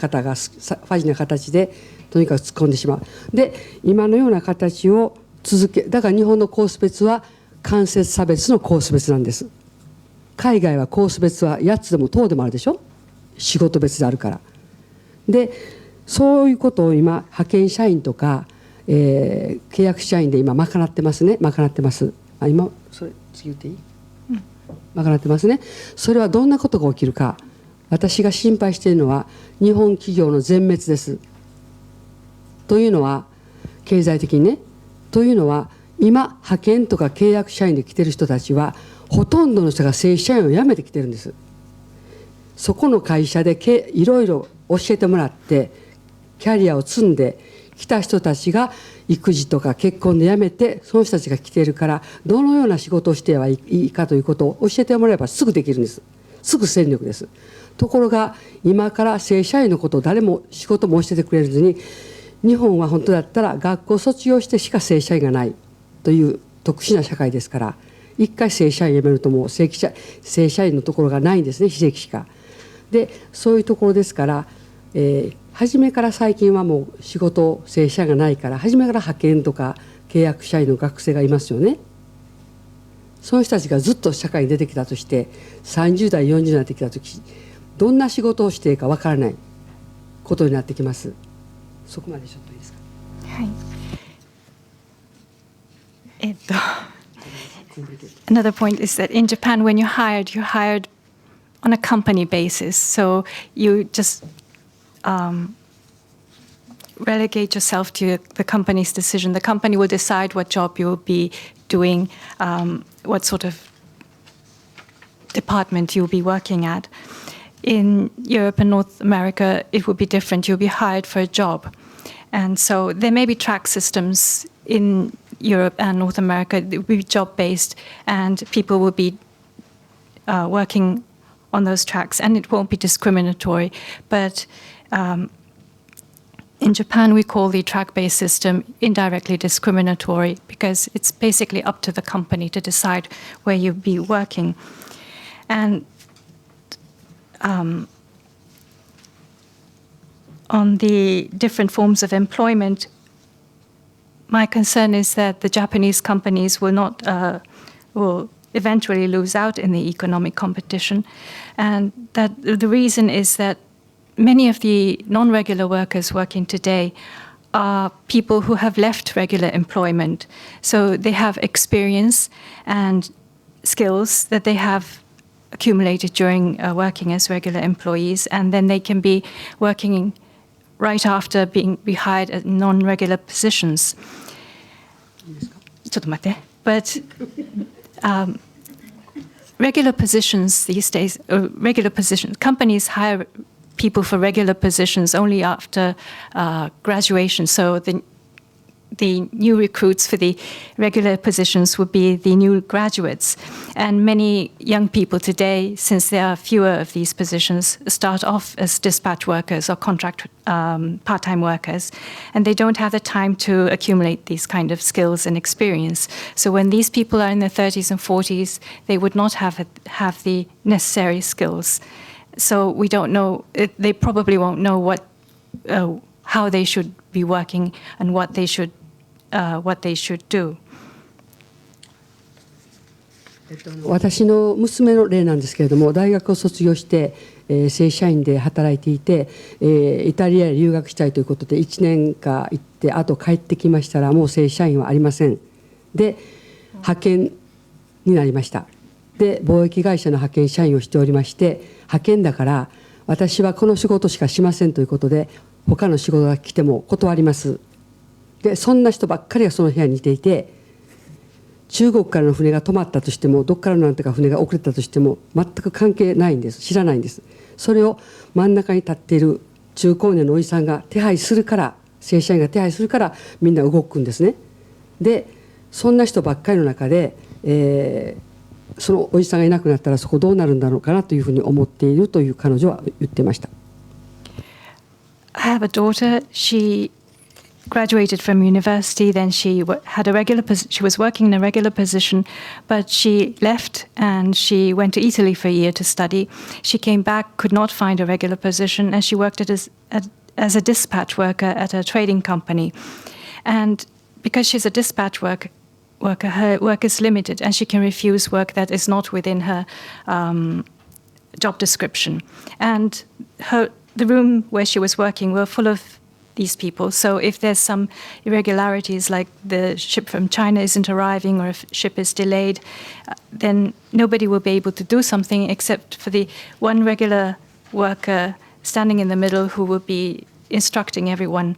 Speaker 2: 形でとにかく突っ込んでしまう。で今のような形を続け、だから日本のコース別は間接差別のコース別なんです。海外はコース別は8つでも10でもあるでしょ、仕事別であるから。でそういうことを今派遣社員とか、契約社員で今賄ってますね。賄ってます。今それ次言っていい？賄ってますね。それはどんなことが起きるか、私が心配しているのは日本企業の全滅です。というのは経済的にね、というのは今派遣とか契約社員で来てる人たちはほとんどの人が正社員を辞めてきてるんです。そこの会社でいろいろ教えてもらってキャリアを積んで来た人たちが育児とか結婚で辞めて、その人たちが来ているからどのような仕事をしてはいいかということを教えてもらえばすぐできるんです。すぐ戦力です。ところが今から正社員のことを誰も仕事も教えてくれずに、日本は本当だったら学校卒業してしか正社員がないという特殊な社会ですから、一回正社員辞めるともう正社員のところがないんですね、非正規しか。でそういうところですから、初めから最近はもう仕事正社員がないから、初めから派遣とか契約社員の学生がいますよね。その人たちがずっと社会に出てきたとして30代40代になってきた時、どんな仕事をしていいかわからないことになってきます。そこまでちょっといいですか。
Speaker 4: はい。Another point is that in Japan, when you're hired on a company basis. So you just relegate yourself to the company's decision. The company will decide what job you'll be doing, what sort of department you'll be working at. In Europe and North America, it will be different. You'll be hired for a job. And so there may be track systems in Europe and North America, it will be job-based, and people will be working on those tracks, and it won't be discriminatory. But in Japan, we call the track-based system indirectly discriminatory because it's basically up to the company to decide where you'll be working. And on the different forms of employment, my concern is that the Japanese companies will eventually lose out in the economic competition, and that the reason is that many of the non-regular workers working today are people who have left regular employment. So they have experience and skills that they have accumulated during working as regular employees, and then they can be working right after being rehired at non-regular positions. But regular positions these days, companies hire people for regular positions only after graduation. So the new recruits for the regular positions would be the new graduates. And many young people today, since there are fewer of these positions, start off as dispatch workers or contract part-time workers, and they don't have the time to accumulate these kind of skills and experience. So when these people are in their 30s and 40s, they would not have the necessary skills. So we don't know, they probably won't know how they should be working and what they should do.
Speaker 2: 私の娘の例なんですけれども、大学を卒業して、正社員で働いていて、イタリアへ留学したいということで1年間行ってあと帰ってきましたらもう正社員はありません。で派遣になりました。で貿易会社の派遣社員をしておりまして、派遣だから私はこの仕事しかしませんということで他の仕事が来ても断ります。でそんな人ばっかりがその部屋にいていて、中国からの船が止まったとしてもどっからのなんとか船が遅れたとしても全く関係ないんです。知らないんです。それを真ん中に立っている中高年のおじさんが手配するから、正社員が手配するからみんな動くんですね。でそんな人ばっかりの中で、そのおじさんがいなくなったらそこどうなるんだろうかなというふうに思っているという彼女は言ってました。
Speaker 4: I have a daughter. She graduated from university, then she had she was working in a regular position, but she left and she went to Italy for a year to study. She came back, could not find a regular position, and she worked as a dispatch worker at a trading company. And because she's a dispatch worker, her work is limited, and she can refuse work that is not within her job description. And the room where she was working were full of these people. So if there's some irregularities, like the ship from China isn't arriving or if ship is delayed, then nobody will be able to do something except for the one regular worker standing in the middle who will be instructing everyone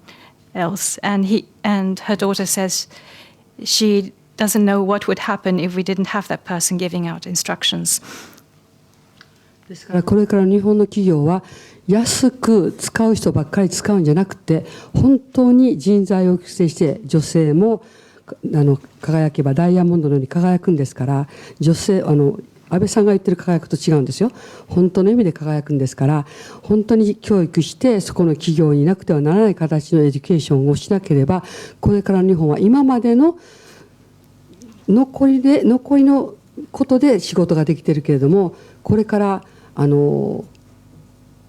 Speaker 4: else. And her daughter says she doesn't know what would happen if we didn't have that person giving out instructions.
Speaker 2: ですからこれから日本の企業は安く使う人ばっかり使うんじゃなくて、本当に人材を育成して女性も輝けばダイヤモンドのように輝くんですから、女性安倍さんが言ってる輝くと違うんですよ。本当の意味で輝くんですから、本当に教育してそこの企業になくてはならない形のエデュケーションをしなければ、これから日本は今までの残りのことで仕事ができてるけれども、これからも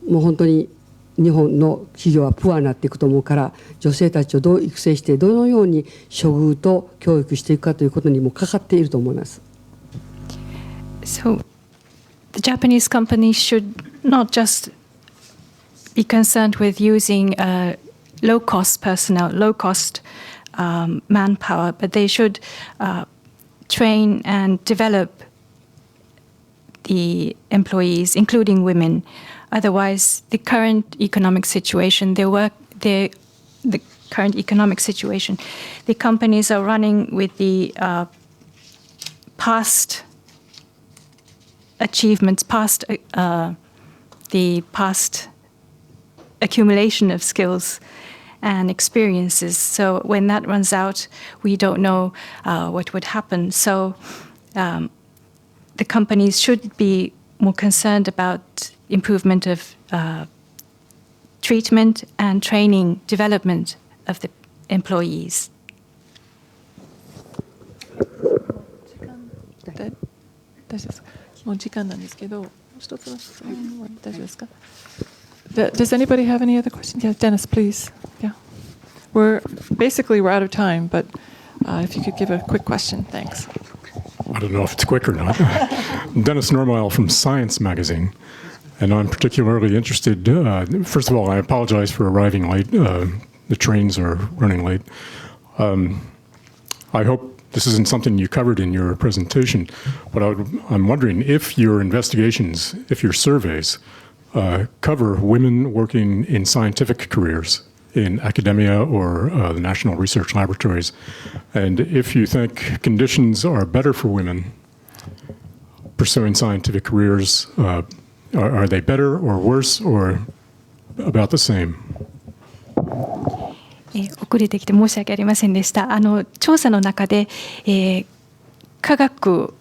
Speaker 2: う本当に日本の企業はプアになっていくと思うから、女性たちをどう育成してどのように処遇と教育していくかということにもかかっていると思います。
Speaker 4: So the Japanese companies should not just be concerned with using low-cost personnel, low-cost manpower, but they should train and develop the employees, including women. Otherwise, the current economic situation, the companies are running with the past achievements, the past accumulation of skills, and experiences. So when that runs out, we don't know what would happen. So the companies should be more concerned about improvement of treatment and training, development of the employees.
Speaker 1: 大丈夫ですか？もう時間なんですけど、一つの質問は大丈夫ですか？ Does anybody have any other questions? Yeah, Dennis, please. Yeah. Basically we're out of time, but if you could give a quick question, thanks.
Speaker 6: I don't know if it's quick or not. Dennis Normile from Science Magazine. And I'm particularly interested, first of all, I apologize for arriving late. The trains are running late. I hope this isn't something you covered in your presentation, but I'm wondering if your investigations, if your surveys cover women working in scientific careers in academia or the national research laboratories, and if you think conditions are better for women pursuing scientific careers, are they better or worse or about the same?
Speaker 4: 遅れてきて申し訳ありませんでした。調査の中で、科学、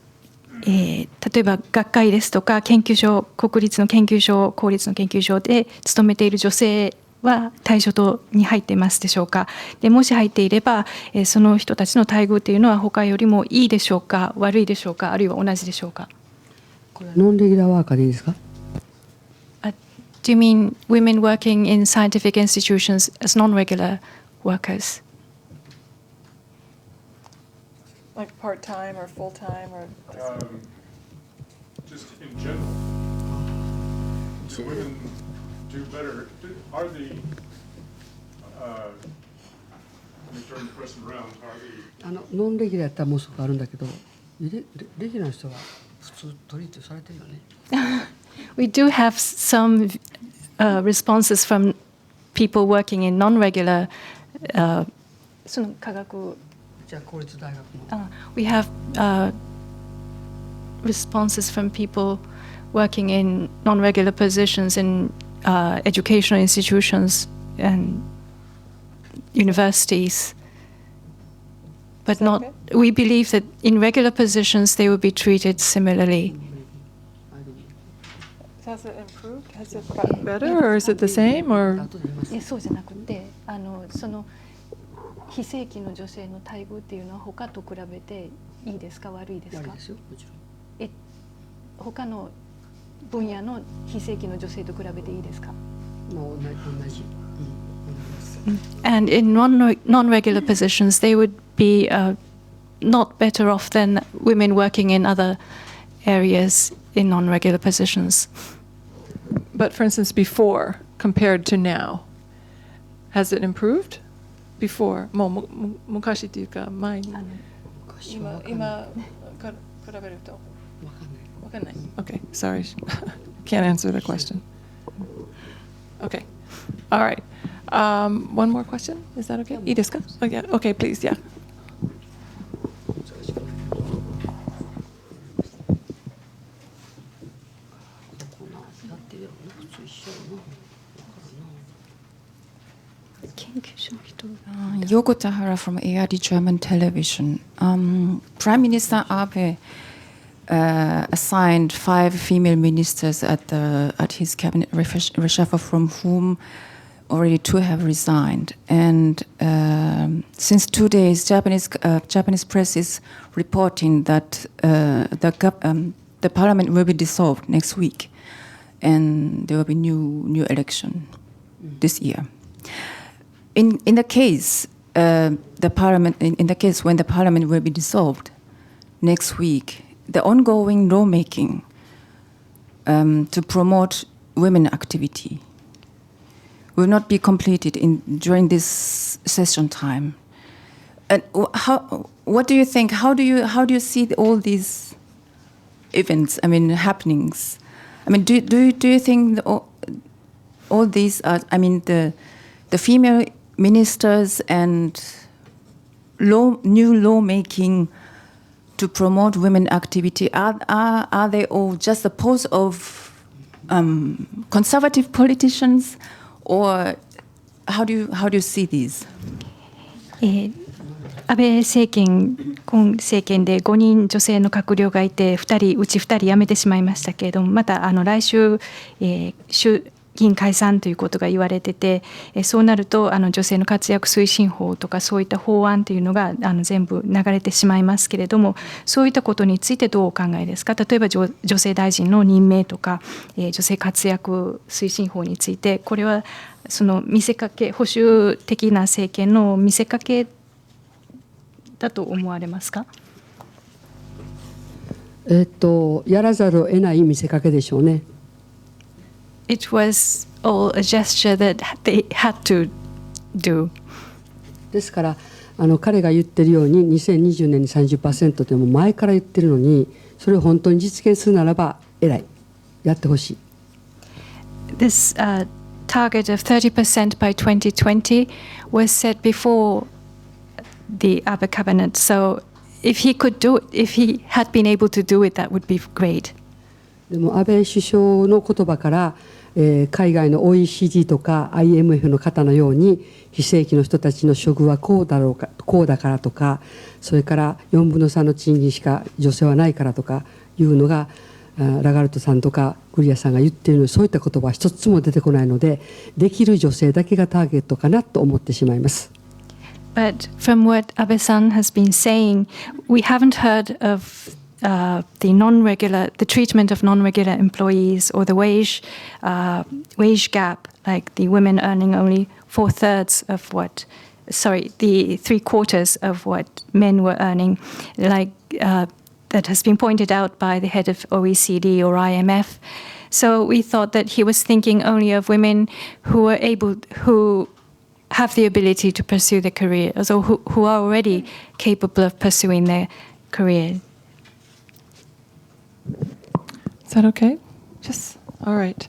Speaker 4: 例えば学会ですとか研究所、国立の研究所、公立の研究所で勤めている女性は対象に入っていますでしょうか。でもし入っていれば、その人たちの待遇というのは他よりもいいでしょうか、悪いでしょうか、あるいは同じでしょうか。
Speaker 2: これはノンレギュラーワーカーでいいですか？
Speaker 4: Do you mean women working in scientific institutions as non-regular workers?
Speaker 1: Like part-time or full-time or...
Speaker 6: Just in general, do women do better? Are the, let me turn the question around, are the...
Speaker 2: ノンレギュラーやったらもうすぐあるんだけど、レギュラーの人は普通トリートされてるよね。
Speaker 4: We do have some responses from people working in non-regular その科学
Speaker 2: じゃあ公立大学の。
Speaker 4: We have responses from people working in non-regular positions in educational institutions and universities. But not, we believe that in regular positions they will be treated similarly.
Speaker 1: Has it improved? Has it gotten better or is it the same or?
Speaker 4: そうじゃなくて、その非正規の女性の待遇っていうのは他と比べていいですか、悪いですか？
Speaker 2: 悪いですよ、もちろん。
Speaker 4: 他の分野の非正規の女性と比べていいですか？
Speaker 2: もう同じ。
Speaker 4: And in non-regular positions, they would be not better off than women working in other areas in non-regular positions.
Speaker 1: But for instance, before compared to now, has it improved? Before, もう昔っていうか前に。今比べると。わかんない。Okay, sorry, can't answer the question. Okay, all right. One more question. Is that okay? いいですか? Oh, yeah. Okay, please. Yeah.
Speaker 7: Yoko Tahara from ARD German Television. Prime Minister Abe assigned 5 female ministers at his cabinet reshuffle, from whom already 2 have resigned. And since 2 days, Japanese press is reporting that the parliament will be dissolved next week, and there will be new election this year. In the case the parliament, in the case when the parliament will be dissolved next week, the ongoing lawmaking to promote women activity will not be completed during this session time. And what do you think? How do you see all these events? I mean, happenings. I mean, do you think all these are? I mean, the female ministers and new lawmaking to promote women activity, are they all just the pose of conservative politicians, or how do you see these?
Speaker 4: 安倍政権、今政権で5人女性の閣僚がいて、2人うち2人辞めてしまいましたけれども、また来週、衆議院解散ということが言われてて、そうなると女性の活躍推進法とかそういった法案というのが全部流れてしまいますけれども、そういったことについてどうお考えですか。例えば女性大臣の任命とか、女性活躍推進法について、これはその見せかけ、保守的な政権の見せかけだと思われますか。
Speaker 2: やらざるを得ない見せかけでしょうね。
Speaker 4: It was all a gesture that they had to do.
Speaker 2: ですから彼が言ってるように2020年に 30% ってもう前から言ってるのに、それを本当に実現するならば偉い、やってほしい。
Speaker 4: This target of 30% by 2020 was set before the Abe cabinet. So if he could do it, if he had been able to do it, that would be great.
Speaker 2: でも安倍首相の言葉から、海外の OECD とか IMF の方のように非正規の人たちの処遇はこうだからとか、それから4分の3の賃金しか女性はないからとかいうのがラガルトさんとかグリアさんが言っているのに、そういった言葉は一つも出てこないので、できる女性だけがターゲットかなと思ってしまいます。
Speaker 4: But from what Abe-san has been saying, we haven't heard of the treatment of non-regular employees or the wage gap, like the women earning only 3/4 of what men were earning, like that has been pointed out by the head of OECD or IMF. So we thought that he was thinking only of women who have the ability to pursue their career, so who are already capable of pursuing their career.
Speaker 1: Is that okay? Just all right.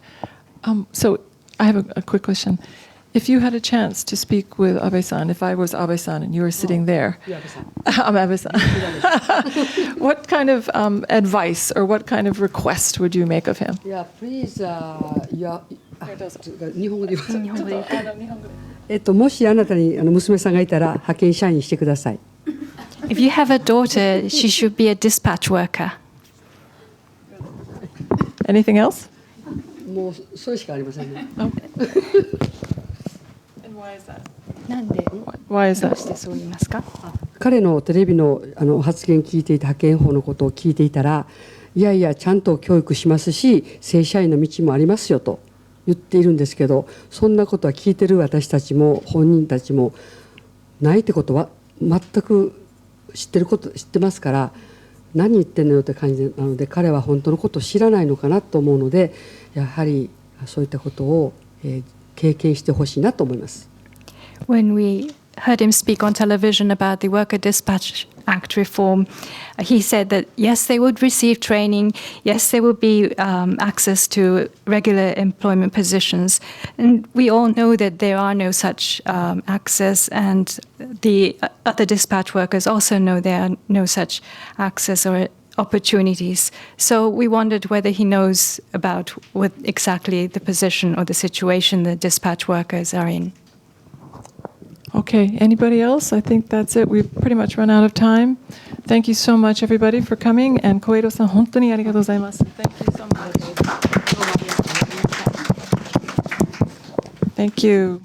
Speaker 1: So I have a quick question. If you had a chance to speak with Abe-san, if I was Abe-san and you were sitting there, I'm Abe-san. What kind of advice or what kind of request would you make of him?
Speaker 2: Yeah, please. 日本語で言います。もしあなたに娘さんがいたら派遣社員してください。
Speaker 4: If you have a daughter, she should be a dispatch worker.
Speaker 1: Anything else?
Speaker 2: もうそれしかありませんね。
Speaker 1: And why is that?
Speaker 4: なんで
Speaker 1: Why is
Speaker 4: どう
Speaker 1: that?
Speaker 4: してそう言いますか。
Speaker 2: 彼のテレビの発言聞いていて、派遣法のことを聞いていたら、いやいやちゃんと教育しますし、正社員の道もありますよと言っているんですけど、そんなことは聞いてる私たちも本人たちもないってことは全く知ってますから、何言ってんのよって感じなので、彼は本当のことを知らないのかなと思うので、やはりそういったことを、経験してほしいなと思います。
Speaker 4: When we heard him speak on television about the Worker Dispatch Act reform, he said that yes, they would receive training, yes, there would be access to regular employment positions, and we all know that there are no such access, and the other dispatch workers also know there are no such access or opportunities. So we wondered whether he knows about what exactly the position or the situation the dispatch workers are in.
Speaker 1: Okay, anybody else? I think that's it. We've pretty much run out of time. Thank you so much, everybody, for coming. And Koedo-san, 本当にありがとうございます。Thank you so much. Thank you.